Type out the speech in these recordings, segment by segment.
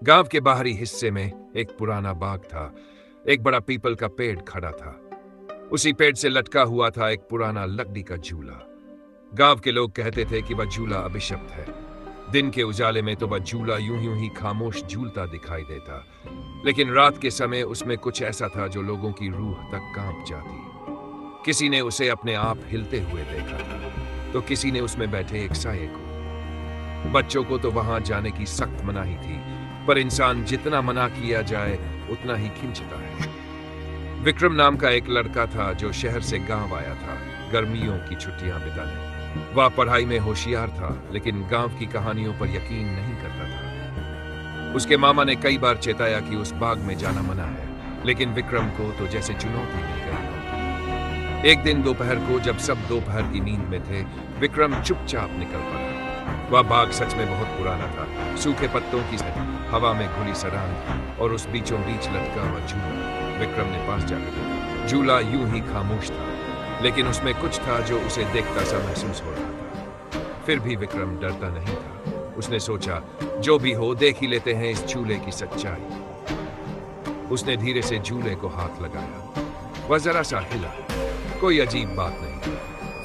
गांव के बाहरी हिस्से में एक पुराना बाग था। एक बड़ा पीपल का पेड़ खड़ा था। उसी पेड़ से लटका हुआ था एक पुराना लकड़ी का झूला। गांव के लोग कहते थे कि वह झूला अभिशप्त है। दिन के उजाले में तो वह झूला यूं ही खामोश झूलता दिखाई देता, लेकिन रात के समय उसमें कुछ ऐसा था जो लोगों की रूह तक कांप जाती। किसी ने उसे अपने आप हिलते हुए देखा था, तो किसी ने उसमें बैठे एक साये को। बच्चों को तो वहां जाने की सख्त मनाही थी, पर इंसान जितना मना किया जाए उतना ही खिंचता है। विक्रम नाम का एक लड़का था जो शहर से गांव आया था गर्मियों की छुट्टियां बिताने। वह पढ़ाई में होशियार था, लेकिन गांव की कहानियों पर यकीन नहीं करता था। उसके मामा ने कई बार चेताया कि उस बाग में जाना मना है, लेकिन विक्रम को तो जैसे चुनौती मिल गई। एक दिन दोपहर को जब सब दोपहर की नींद में थे, विक्रम चुपचाप निकल पड़ा। वह बाग सच में बहुत पुराना था। सूखे पत्तों की हवा में घुली सरांग और उस बीचों बीच लटका हुआ झूला। विक्रम ने पास जाकर देखा। झूला यूं ही खामोश था, लेकिन उसमें कुछ था जो उसे देखता सा महसूस हो रहा था। फिर भी विक्रम डरता नहीं था। उसने सोचा, जो भी हो देख ही लेते हैं इस झूले की सच्चाई। उसने धीरे से झूले को हाथ लगाया। वह जरा सा हिला। कोई अजीब बात नहीं।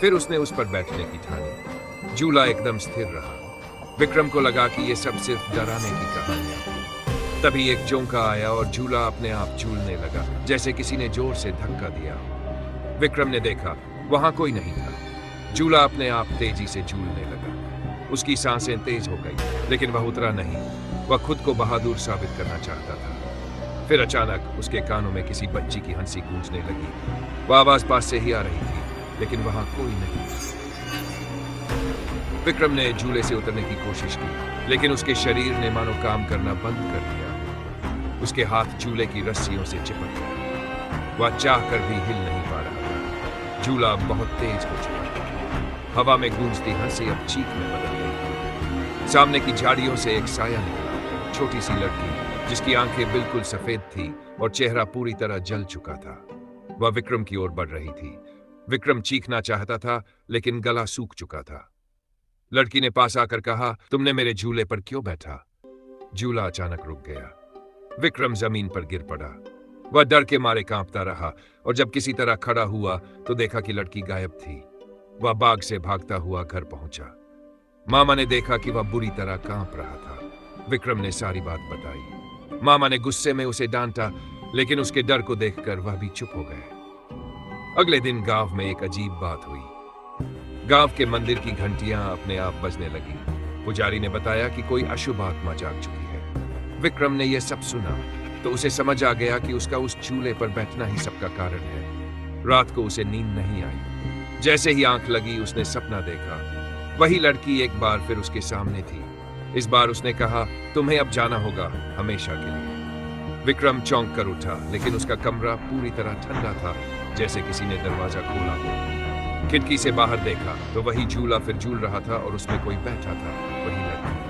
फिर उसने उस पर बैठने की ठानी। झूला एकदम स्थिर रहा। विक्रम को लगा कि यह सब सिर्फ डराने की कहानियां थी। तभी एक झोंका आया और झूला अपने आप झूलने लगा, जैसे किसी ने जोर से धक्का दिया। विक्रम ने देखा, वहां कोई नहीं था। झूला अपने आप तेजी से झूलने लगा। उसकी सांसें तेज हो गई, लेकिन वह उतरा नहीं। वह खुद को बहादुर साबित करना चाहता था। फिर अचानक उसके कानों में किसी बच्ची की हंसी गूंजने लगी। वह आवाज पास से ही आ रही थी, लेकिन वहां कोई नहीं था। विक्रम ने झूले से उतरने की कोशिश की, लेकिन उसके शरीर ने मानो काम करना बंद कर दिया। उसके हाथ झूले की रस्सियों से चिपक गए। वह चाहकर भी हिल नहीं पा रहा था। झूला बहुत तेज हो चुका था। हवा में गूंजती हंसी अब चीख में बदल गई। सामने की झाड़ियों से एक साया निकला। छोटी सी लड़की, जिसकी आंखें बिल्कुल सफेद थी और चेहरा पूरी तरह जल चुका था। वह विक्रम की ओर बढ़ रही थी। विक्रम चीखना चाहता था, लेकिन गला सूख चुका था। लड़की ने पास आकर कहा, तुमने मेरे झूले पर क्यों बैठा? झूला अचानक रुक गया। विक्रम जमीन पर गिर पड़ा। वह डर के मारे कांपता रहा, और जब किसी तरह खड़ा हुआ तो देखा कि लड़की गायब थी। वह बाग से भागता हुआ घर पहुंचा। मामा ने देखा कि वह बुरी तरह कांप रहा था। विक्रम ने सारी बात बताई। मामा ने गुस्से में उसे डांटा, लेकिन उसके डर को देखकर वह भी चुप हो गए। अगले दिन गांव में एक अजीब बात हुई। गांव के मंदिर की घंटियां अपने आप बजने लगी। पुजारी ने बताया कि कोई अशुभ आत्मा जाग चुकी है। विक्रम ने यह सब सुना तो उसे समझ आ गया कि उसका उस झूले पर बैठना ही सबका कारण है। रात को उसे नींद नहीं आई। जैसे ही आंख लगी उसने सपना देखा। वही लड़की एक बार फिर उसके सामने थी। इस बार उसने कहा, तुम्हें अब जाना होगा हमेशा के लिए। विक्रम चौंक कर उठा, लेकिन उसका कमरा पूरी तरह ठंडा था, जैसे किसी ने दरवाजा खोला हो। खिड़की से बाहर देखा तो वही झूला फिर झूल रहा था और उसमें कोई बैठा था, वही लड़की।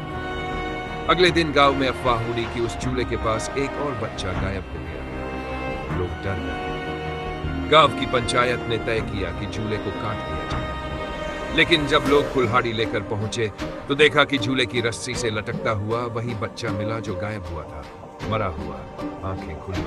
अगले दिन गांव में अफवाह उड़ी कि उस झूले के पास एक और बच्चा गायब हो गया। लोग डर गए। गांव की पंचायत ने तय किया कि झूले को काट दिया जाए, लेकिन जब लोग कुल्हाड़ी लेकर पहुंचे तो देखा कि झूले की रस्सी से लटकता हुआ वही बच्चा मिला जो गायब हुआ था, मरा हुआ, आंखें खुली।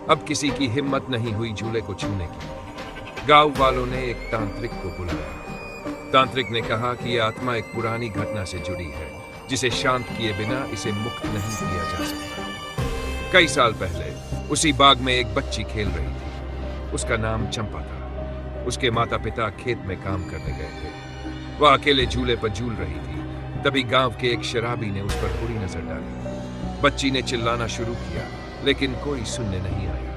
अब किसी की हिम्मत नहीं हुई झूले को छूने की। गांव वालों ने एक तांत्रिक को बुलाया। तांत्रिक ने कहा कि यह आत्मा एक पुरानी घटना से जुड़ी है, जिसे शांत किए बिना इसे मुक्त नहीं किया जा सकता। कई साल पहले उसी बाग में एक बच्ची खेल रही थी। उसका नाम चंपा था। उसके माता पिता खेत में काम करने गए थे। वह अकेले झूले पर झूल रही थी। तभी गांव के एक शराबी ने उस पर बुरी नजर डाली। बच्ची ने चिल्लाना शुरू किया, लेकिन कोई सुनने नहीं आया।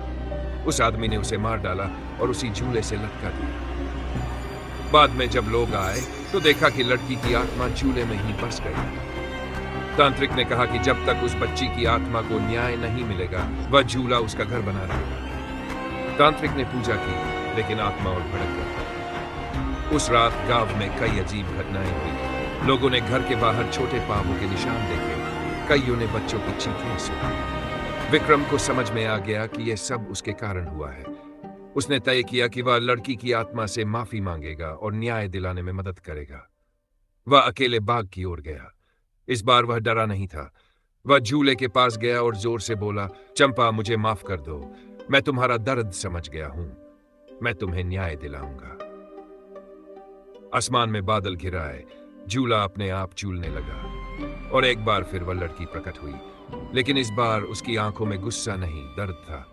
उस आदमी ने उसे मार डाला और उसी झूले से लटका दिया। बाद में जब लोग आए तो देखा कि लड़की की आत्मा झूले में ही बस गई। तांत्रिक ने कहा कि जब तक उस बच्ची की आत्मा को न्याय नहीं मिलेगा, वह झूला उसका घर बना रहेगा। तांत्रिक ने पूजा की, लेकिन आत्मा और भड़क गई। उस रात गांव में कई अजीब घटनाएं हुई। लोगों ने घर के बाहर छोटे पांवों के निशान देखे। कईयों ने बच्चों की चीखें सुनी। विक्रम को समझ में आ गया कि यह सब उसके कारण हुआ है। उसने तय किया कि वह लड़की की आत्मा से माफी मांगेगा और न्याय दिलाने में मदद करेगा। वह अकेले बाग की ओर गया। इस बार वह डरा नहीं था। वह झूले के पास गया और जोर से बोला, चंपा मुझे माफ कर दो, मैं तुम्हारा दर्द समझ गया हूं, मैं तुम्हें न्याय दिलाऊंगा। आसमान में बादल घिराए, झूला अपने आप झूलने लगा और एक बार फिर वह लड़की प्रकट हुई, लेकिन इस बार उसकी आंखों में गुस्सा नहीं, दर्द था।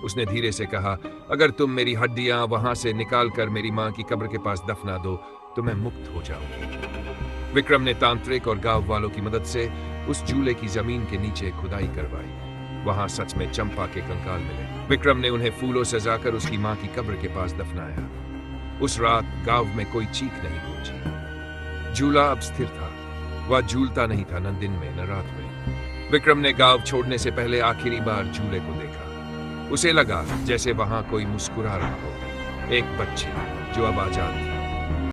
उसने धीरे से कहा, अगर तुम मेरी हड्डियां वहां से निकाल कर मेरी मां की कब्र के पास दफना दो तो मैं मुक्त हो जाऊंगी। विक्रम ने तांत्रिक और गांव वालों की मदद से उस झूले की जमीन के नीचे खुदाई करवाई। वहां सच में चंपा के कंकाल मिले। विक्रम ने उन्हें फूलों सजाकर उसकी मां की कब्र के पास दफनाया। उस रात गांव में कोई चीख नहीं गूंजी। झूला अब स्थिर था, वह झूलता नहीं था, न दिन में न रात में। विक्रम ने गांव छोड़ने से पहले आखिरी बार झूले को देखा। उसे लगा जैसे वहां कोई मुस्कुरा रहा हो, एक बच्ची जो अब आजाद थी।